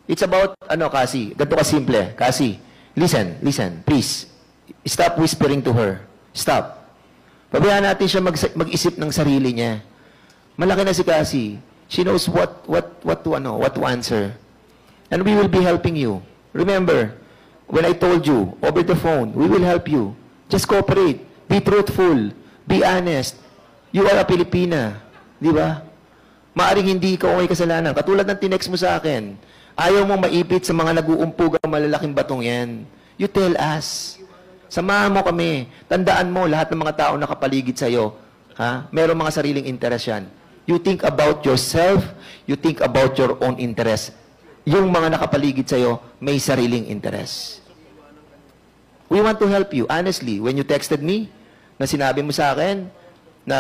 It's about, Cassie, ganito ka simple. Cassie, listen, please. Stop whispering to her. Stop. Pabayaan natin siya mag-isip ng sarili niya. Malaki na si Cassie. She knows what to answer. And we will be helping you. Remember, when I told you, over the phone, we will help you. Just cooperate. Be truthful. Be honest. You are a Pilipina. Di ba? Maaring hindi ikaw may kasalanan. Katulad ng tinext mo sa akin, ayaw mong maipit sa mga nag-uumpugang malalaking batong yan. You tell us. Samahan mo kami. Tandaan mo, lahat ng mga tao nakapaligid sa'yo, merong mga sariling interest yan. You think about yourself, you think about your own interest. Yung mga nakapaligid sa'yo, may sariling interest. We want to help you. Honestly, when you texted me, na sinabi mo sa akin, na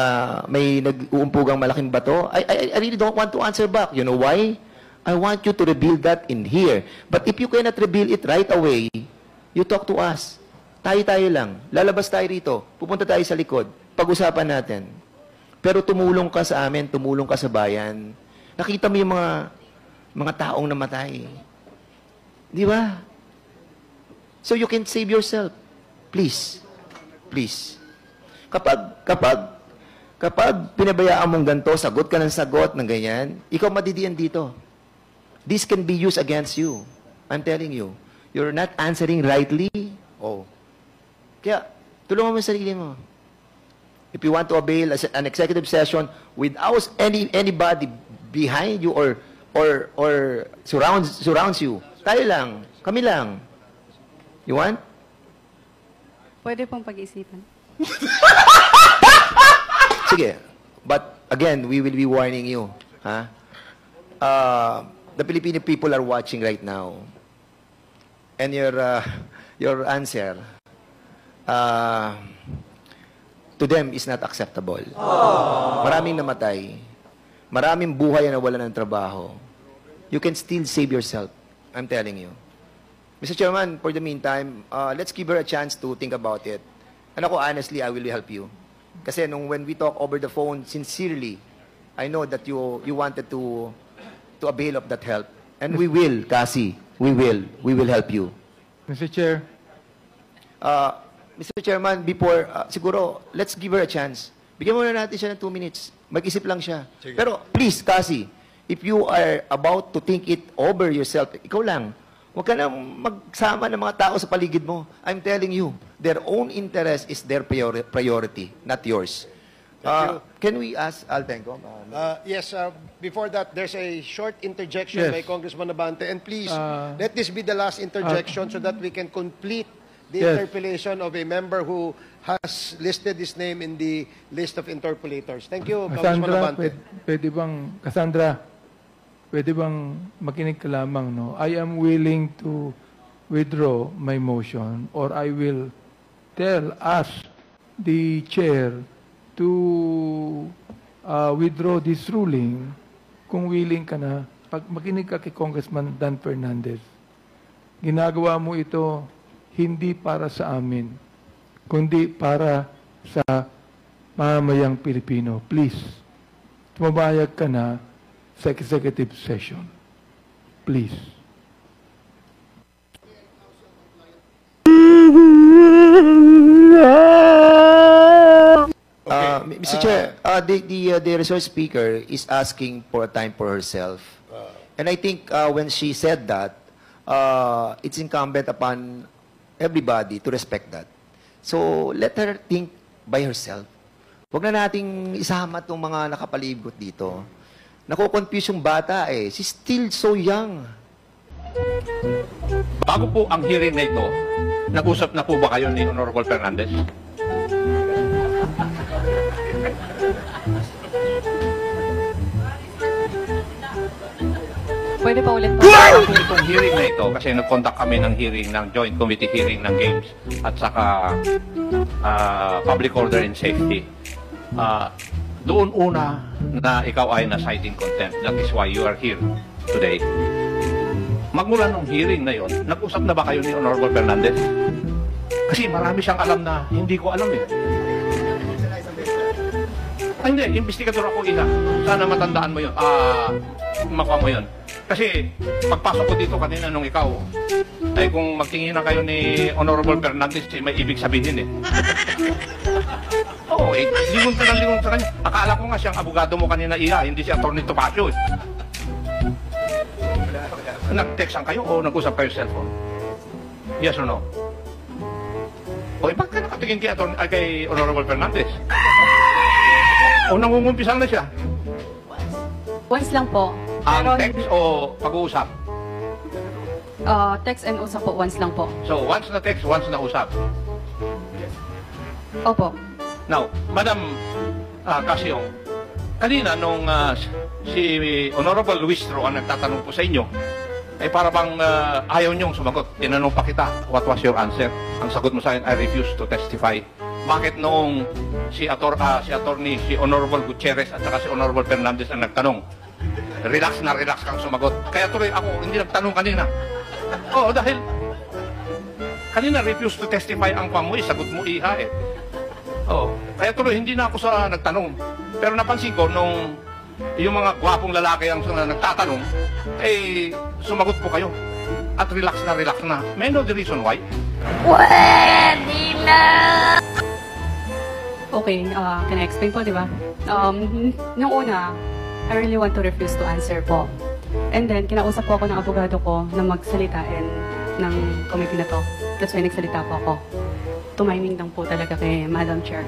may nag-uumpugang malaking bato, I really don't want to answer back. You know why? I want you to reveal that in here. But if you cannot reveal it right away, you talk to us. Tayo-tayo lang. Lalabas tayo rito. Pupunta tayo sa likod. Pag-usapan natin. Pero tumulong ka sa amin, tumulong ka sa bayan. Nakita mo yung mga taong namatay. Di ba? So you can save yourself. Please. Please. Kapag pinabayaan mong ganito, sagot ka ng sagot ng ganyan, ikaw madidiyan dito. This can be used against you. I'm telling you. You're not answering rightly. Oh. Kaya, tulungan mo yung sarili mo. If you want to avail an executive session without anybody behind you or surrounds you, tayo lang, kami lang. You want? Pwede pong pag-isipan. Sige. But again, we will be warning you. The Filipino people are watching right now. And your answer to them is not acceptable. Maraming namatay. Maraming buhay na wala ng trabaho. You can still save yourself. I'm telling you. Mr. Chairman, for the meantime, let's give her a chance to think about it. And ako, honestly, I will help you. Kasi when we talk over the phone, sincerely, I know that you wanted to avail of that help. And we will, Cassie, we will help you. Mr. Chair. Mr. Chairman, before, siguro, let's give her a chance. Bigyan muna natin siya ng 2 minutes. Mag-isip lang siya. Sige. Pero, please, Cassie, if you are about to think it over yourself, ikaw lang, huwag ka na magsama ng mga tao sa paligid mo. I'm telling you, their own interest is their priority, not yours. Can we ask Altenco? Yes, before that, there's a short interjection by Congressman Abante. And please, let this be the last interjection so that we can complete the interpellation of a member who has listed his name in the list of interpellators. Thank you, Congressman Abante. Cassandra, pwede bang makinig ka lamang, no? I am willing to withdraw my motion or I will ask the chair to withdraw this ruling kung willing ka na. Pag makinig ka kay Congressman Dan Fernandez, ginagawa mo ito hindi para sa amin, kundi para sa mamamayang Pilipino. Please, tumabayag ka na sa executive session. Please. Mr. Chair, the resource speaker is asking for a time for herself. And I think when she said that, it's incumbent upon everybody to respect that. So, let her think by herself. Huwag na nating isama itong mga nakapalibot dito. Nako-confuse yung bata eh. She's still so young. Bago po ang hearing na ito, nag-usap na po ba kayo ni Honorable Fernandez? Pwede pa ulit po. Itong hearing na ito, kasi nag-conduct kami ng hearing, ng joint committee hearing ng Games at saka Public Order and Safety. Doon una na ikaw ay na-cite in contempt. That is why you are here today. Magmula nung hearing na yon, nag-usap na ba kayo ni Honorable Fernandez? Kasi marami siyang alam na hindi ko alam eh. Hindi, investigador ako ina. Sana matandaan mo yun. Makuha mo yun. Kasi pagpasok ko dito kanina nung ikaw, ay kung magtingin na kayo ni Honorable Fernandez, may ibig sabihin eh. Oo, lingon ka sa kanya. Akala ko nga siyang abogado mo kanina, Iha, hindi si Atty. Topacio eh. Nag-textan kayo o nag-usap kayo sa cellphone? Yes or no? O, bakit ka nakatingin kay Honorable Fernandez? O, nangungumpisan na siya? Once lang po. Ang Pero, text o pag-uusap? text and usap po, once lang po. So, once na text, once na usap. Opo. Now, Madam Casyong, kanina nung si Honorable Luis Ro ang nagtatanong po sa inyo, ay para bang ayaw niyong sumagot. Tinanong pa kita, what was your answer? Ang sagot mo sa akin, I refuse to testify. Bakit noong si Honorable Gutierrez at saka si Honorable Fernandez ang nagtanong, relax kang sumagot. Kaya tuloy ako, hindi nagtanong kanina. Oo, dahil kanina refuse to testify ang pamoy, sagot mo Iha eh. Oo, kaya tuloy hindi na ako sa nagtanong. Pero napansin ko nung yung mga gwapong lalaki ang nagtatanong, eh sumagot po kayo. At relax na. May I know the reason why? Okay, can I explain po, di ba? Nung una, I really want to refuse to answer po. And then, kinausap po ako ng abogado ko na magsalita ng committee na to. That's why nagsalita po ako. Tumiming lang po talaga kay Madam Chair.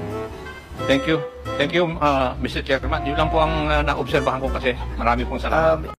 Thank you. Thank you, Mr. Chairman. Yun lang po ang naobserbahan ko kasi marami pong salamat.